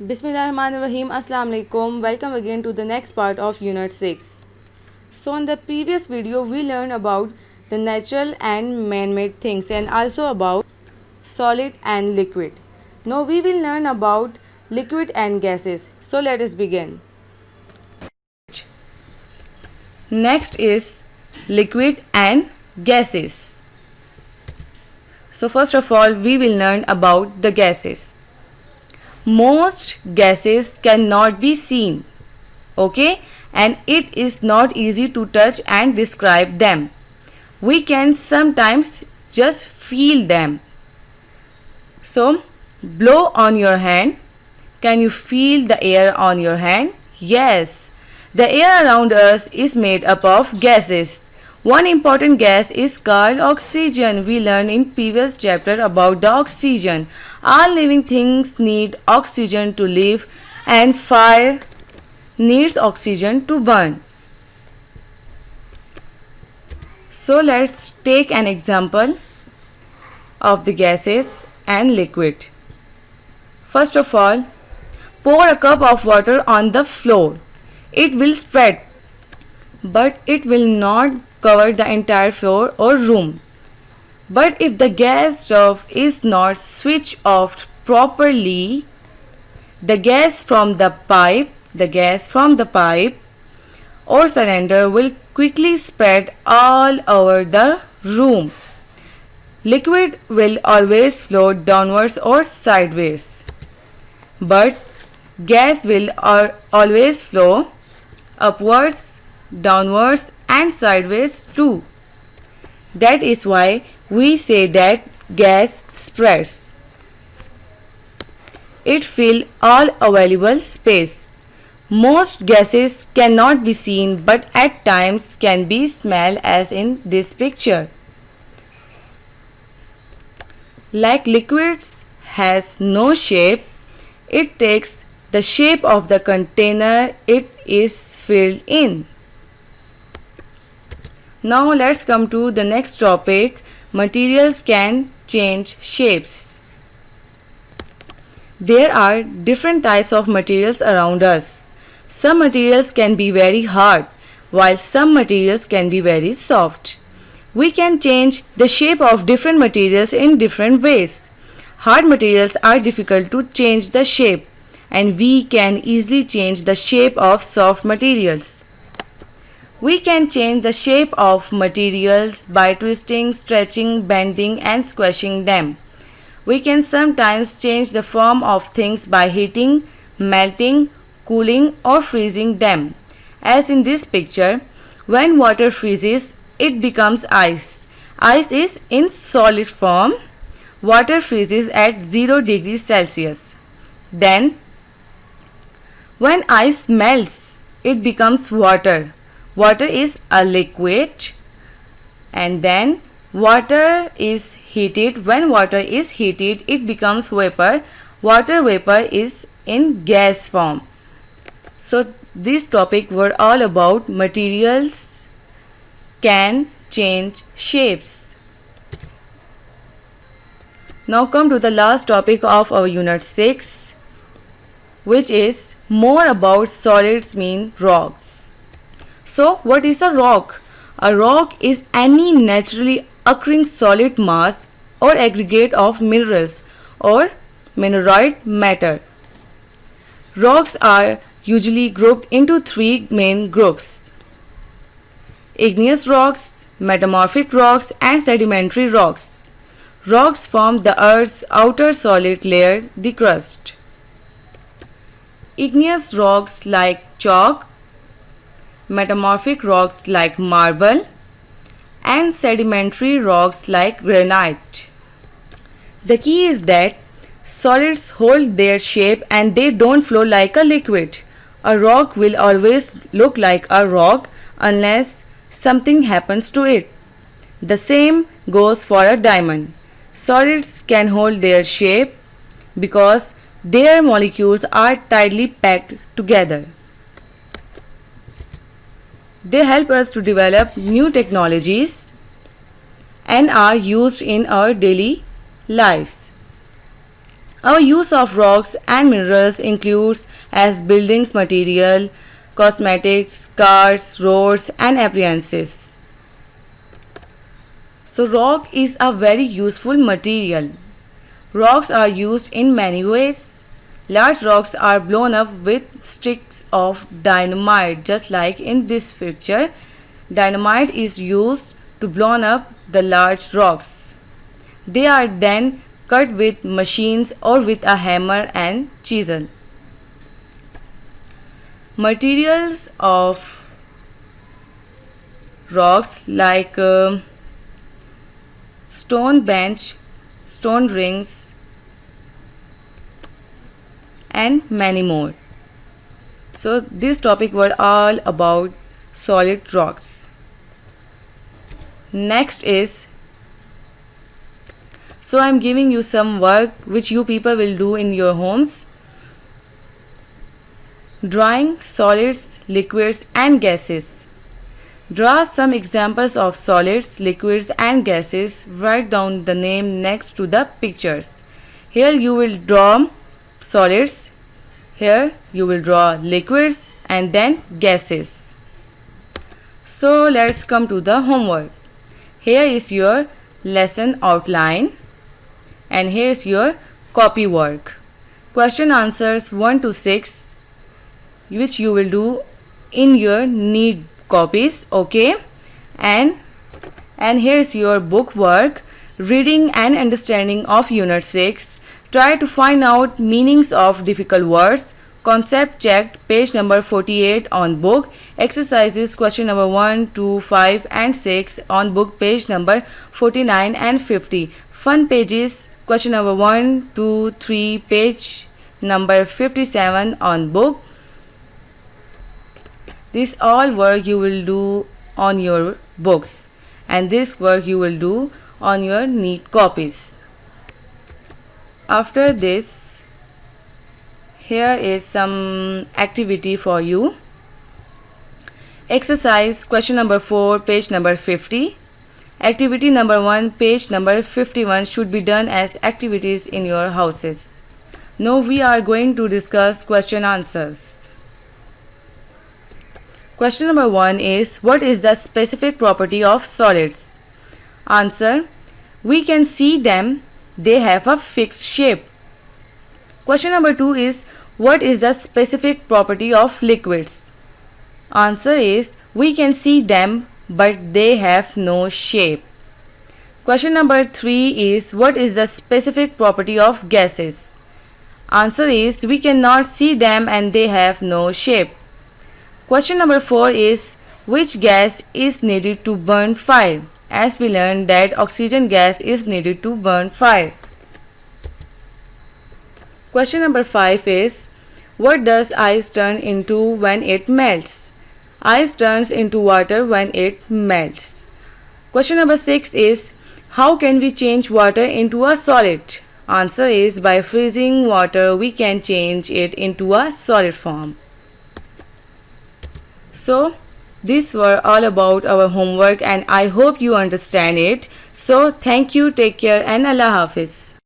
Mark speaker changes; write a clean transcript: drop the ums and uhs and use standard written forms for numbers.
Speaker 1: Bismillahirrahmanirrahim. Assalamu alaikum. Welcome again to the next part of Unit 6. So in the previous video we learned about the natural and man-made things and also about solid and liquid. Now we will learn about liquid and gases. So let us begin. Next is liquid and gases. So first of all we will learn about the gases. Most gases cannot be seen, okay, and it is not easy to touch and describe them. We can sometimes just feel them. So blow on your hand. Can you feel the air on your hand? Yes, the air around us is made up of gases. One important gas is called oxygen. We learned in previous chapter about the oxygen. All living things need oxygen to live and fire needs oxygen to burn. So let's take an example of the gases and liquid. First of all, pour a cup of water on the floor. It will spread, but it will not cover the entire floor or room. But if the gas stove is not switched off properly, the gas from the pipe or cylinder will quickly spread all over the room. Liquid will always flow downwards or sideways, but gas will always flow upwards, downwards and sideways too. That is why we say that gas spreads. It fills all available space. Most gases cannot be seen but at times can be smelled, as in this picture. Like liquids has no shape, it takes the shape of the container it is filled in. Now let's come to the next topic. Materials can change shapes. There are different types of materials around us. Some materials can be very hard, while some materials can be very soft. We can change the shape of different materials in different ways. Hard materials are difficult to change the shape, and we can easily change the shape of soft materials. We can change the shape of materials by twisting, stretching, bending and squashing them. We can sometimes change the form of things by heating, melting, cooling or freezing them. As in this picture, when water freezes, it becomes ice. Ice is in solid form. Water freezes at 0 degrees Celsius. Then, when ice melts, it becomes water. Water is a liquid, and then water is heated. When water is heated, it becomes vapor. Water vapor is in gas form. So this topic were all about materials can change shapes. Now come to the last topic of our unit 6, which is more about solids mean rocks. So what is a rock? A rock is any naturally occurring solid mass or aggregate of minerals or mineroid matter. Rocks are usually grouped into 3 main groups: igneous rocks, metamorphic rocks and sedimentary rocks. Rocks form the Earth's outer solid layer, the crust. Igneous rocks like chalk, metamorphic rocks like marble and sedimentary rocks like granite. The key is that solids hold their shape and they don't flow like a liquid. A rock will always look like a rock unless something happens to it. The same goes for a diamond. Solids can hold their shape because their molecules are tightly packed together. They help us to develop new technologies and are used in our daily lives. Our use of rocks and minerals includes as buildings material, cosmetics, cars, roads and appliances. So rock is a very useful material. Rocks are used in many ways. Large rocks are blown up with sticks of dynamite, just like in this picture. Dynamite is used to blow up the large rocks. They are then cut with machines or with a hammer and chisel. Materials of rocks like stone bench, stone rings and many more. So this topic was all about solid rocks. Next is, so I am giving you some work which you people will do in your homes. Drawing solids, liquids and gases. Draw some examples of solids, liquids and gases. Write down the name next to the pictures. Here you will draw solids, here you will draw liquids and then gases. So let's come to the homework. Here is your lesson outline and here is your copy work. Question answers 1 to 6 which you will do in your neat copies, okay? And here is your book work, reading and understanding of unit 6. Try to find out meanings of difficult words. Concept checked, page number 48 on book. Exercises question number 1, 2, 5 and 6 on book, page number 49 and 50. Fun pages question number 1, 2, 3, page number 57 on book. This all work you will do on your books and this work you will do on your neat copies. After this, here is some activity for you. Exercise question number 4, page number 50. Activity number 1, page number 51 should be done as activities in your houses. Now we are going to discuss question answers. Question number 1 is, what is the specific property of solids? Answer, we can see them, they have a fixed shape. Question number 2 is, what is the specific property of liquids? Answer is, we can see them but they have no shape. Question number 3 is, what is the specific property of gases? Answer is, we cannot see them and they have no shape. Question number 4 is, which gas is needed to burn fire? As we learned that oxygen gas is needed to burn fire. Question number 5 is, what does ice turn into when it melts? Ice turns into water when it melts. Question number 6 is, how can we change water into a solid? Answer is, by freezing water we can change it into a solid form. So these were all about our homework and I hope you understand it. So thank you, take care and Allah Hafiz.